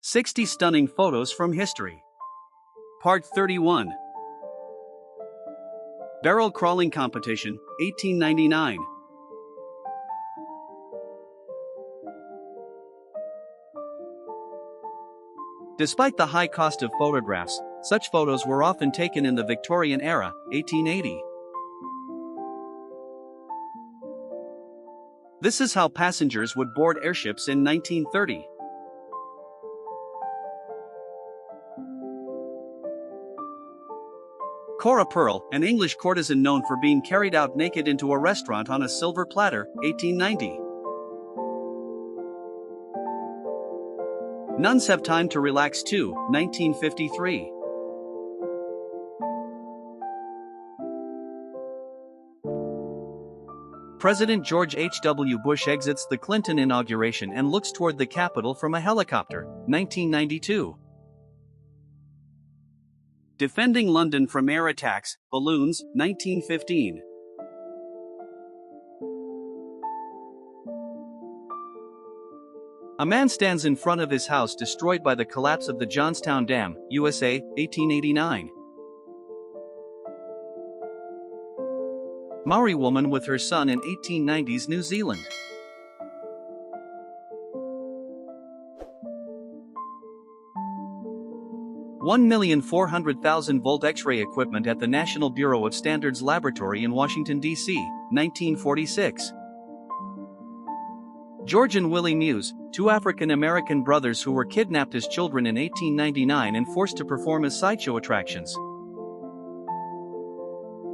60 Stunning Photos from History. Part 31. Barrel Crawling Competition, 1899. Despite the high cost of photographs, such photos were often taken in the Victorian era, 1880. This is how passengers would board airships in 1930. Cora Pearl, an English courtesan known for being carried out naked into a restaurant on a silver platter, 1890. Nuns Have Time to Relax Too, 1953. President George H.W. Bush exits the Clinton inauguration and looks toward the Capitol from a helicopter, 1992. Defending London from air attacks, balloons, 1915. A man stands in front of his house destroyed by the collapse of the Johnstown Dam, USA, 1889. Maori woman with her son in 1890s New Zealand. $1,400,000 volt X-ray equipment at the National Bureau of Standards Laboratory in Washington, D.C., 1946. George and Willie Muse, two African-American brothers who were kidnapped as children in 1899 and forced to perform as sideshow attractions.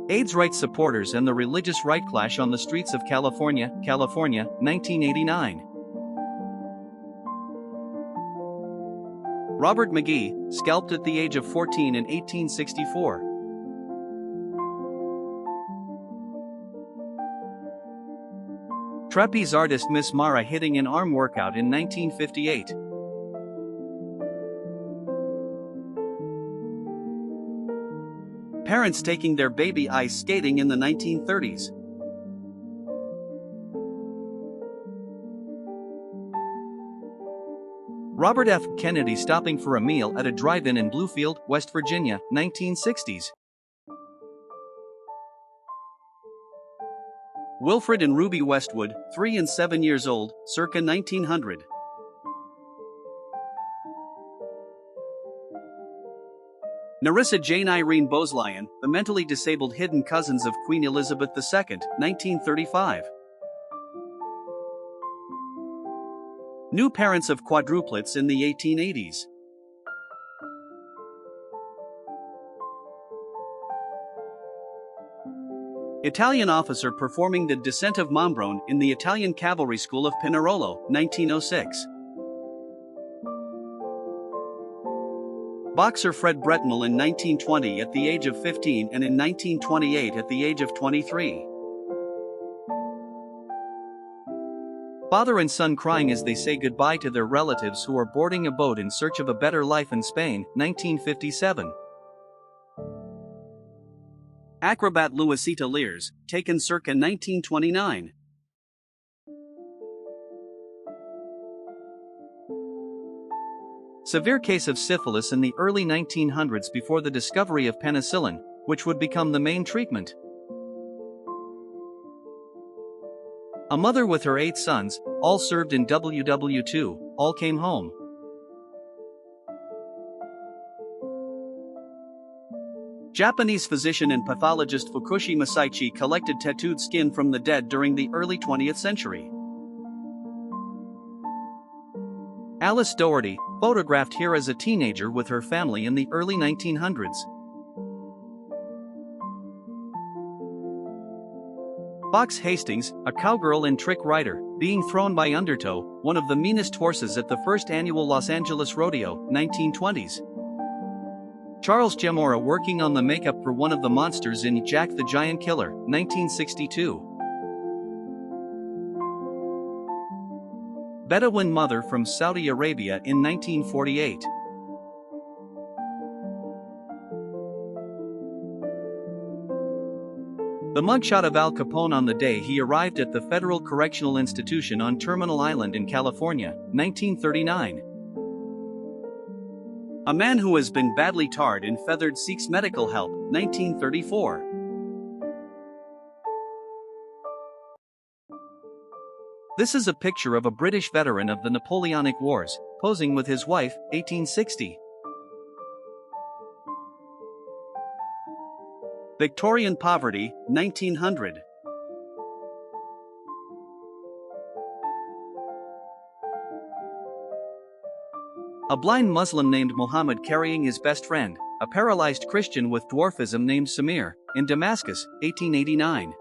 AIDS rights supporters and the religious right clash on the streets of California, 1989. Robert McGee, scalped at the age of 14 in 1864. Trapeze artist Miss Mara hitting an arm workout in 1958. Parents taking their baby ice skating in the 1930s. Robert F. Kennedy stopping for a meal at a drive-in in Bluefield, West Virginia, 1960s. Wilfred and Ruby Westwood, 3 and 7 years old, circa 1900. Nerissa Jane Irene Bosleyan, the mentally disabled hidden cousins of Queen Elizabeth II, 1935. New parents of quadruplets in the 1880s. Italian officer performing the Descent of Mombrone in the Italian Cavalry School of Pinerolo, 1906. Boxer Fred Bretignolles in 1920 at the age of 15 and in 1928 at the age of 23. Father and son crying as they say goodbye to their relatives who are boarding a boat in search of a better life in Spain, 1957. Acrobat Luisita Lears, taken circa 1929. Severe case of syphilis in the early 1900s before the discovery of penicillin, which would become the main treatment. A mother with her 8 sons, all served in WW2, all came home. Japanese physician and pathologist Fukushi Masaichi collected tattooed skin from the dead during the early 20th century. Alice Doherty, photographed here as a teenager with her family in the early 1900s. Fox Hastings, a cowgirl and trick rider, being thrown by Undertow, one of the meanest horses at the first annual Los Angeles Rodeo, 1920s. Charles Gemora working on the makeup for one of the monsters in Jack the Giant Killer, 1962. Bedouin mother from Saudi Arabia in 1948. The mugshot of Al Capone on the day he arrived at the Federal Correctional Institution on Terminal Island in California, 1939. A man who has been badly tarred and feathered seeks medical help, 1934. This is a picture of a British veteran of the Napoleonic Wars, posing with his wife, 1860. Victorian poverty, 1900. A blind Muslim named Muhammad carrying his best friend, a paralyzed Christian with dwarfism named Samir, in Damascus, 1889.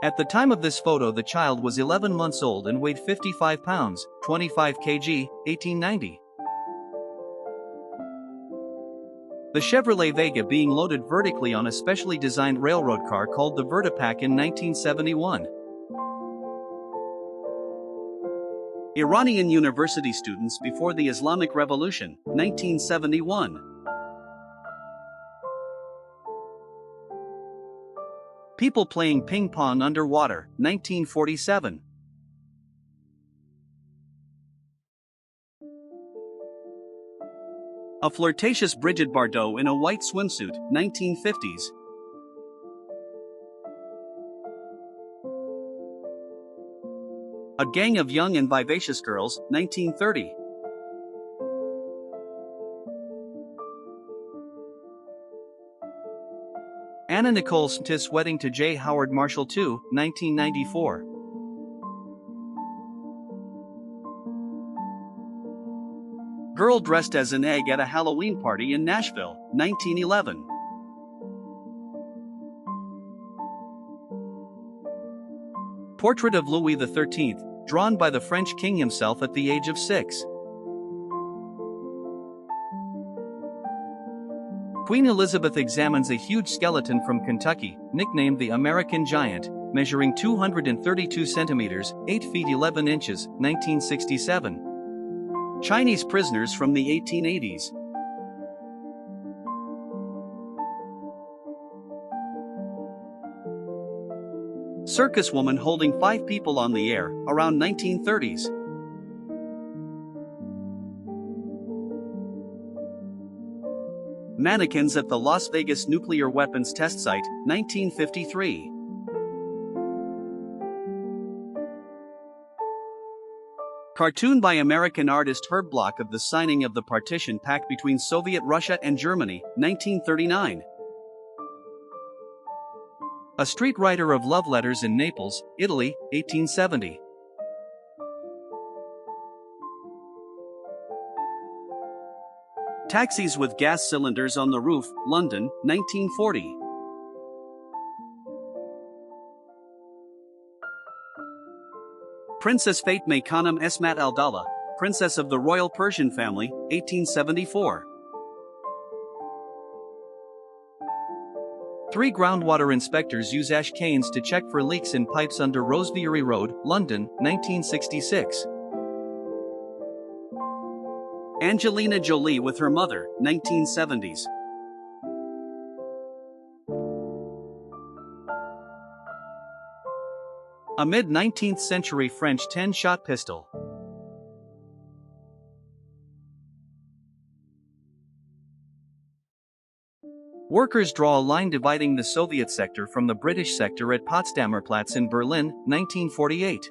At the time of this photo, the child was 11 months old and weighed 55 pounds, 25 kg, 1890. The Chevrolet Vega being loaded vertically on a specially designed railroad car called the Vertipack in 1971. Iranian university students before the Islamic Revolution, 1971. People playing ping pong underwater, 1947. A flirtatious Brigitte Bardot in a white swimsuit, 1950s. A gang of young and vivacious girls, 1930. Anna Nicole Smith's wedding to J. Howard Marshall II, 1994. Girl dressed as an egg at a Halloween party in Nashville, 1911. Portrait of Louis XIII, drawn by the French king himself at the age of 6. Queen Elizabeth examines a huge skeleton from Kentucky, nicknamed the American Giant, measuring 232 centimeters, 8 feet 11 inches, 1967. Chinese prisoners from the 1880s. Circus woman holding 5 people on the air, around 1930s. Mannequins at the Las Vegas nuclear weapons test site, 1953. Cartoon by American artist Herb Bloch of the signing of the partition pact between Soviet Russia and Germany, 1939. A street writer of love letters in Naples, Italy, 1870. Taxis with gas cylinders on the roof, London, 1940. Princess Fatme Khanum Esmat Al-Dawla, Princess of the Royal Persian Family, 1874. 3 groundwater inspectors use ash canes to check for leaks in pipes under Rosebery Road, London, 1966. Angelina Jolie with her mother, 1970s. A mid-19th century French 10-shot pistol. Workers draw a line dividing the Soviet sector from the British sector at Potsdamer Platz in Berlin, 1948.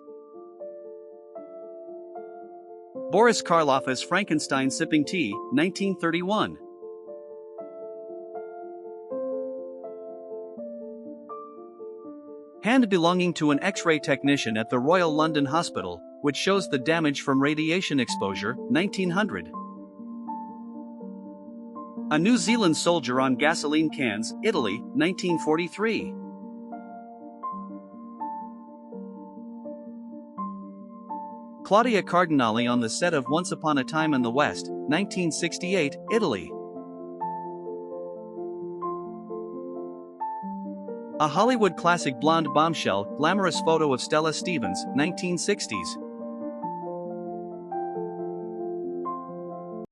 Boris Karloff as Frankenstein sipping tea, 1931. Hand belonging to an X-ray technician at the Royal London Hospital, which shows the damage from radiation exposure, 1900. A New Zealand soldier on gasoline cans, Italy, 1943. Claudia Cardinale on the set of Once Upon a Time in the West, 1968, Italy. A Hollywood classic blonde bombshell, glamorous photo of Stella Stevens, 1960s.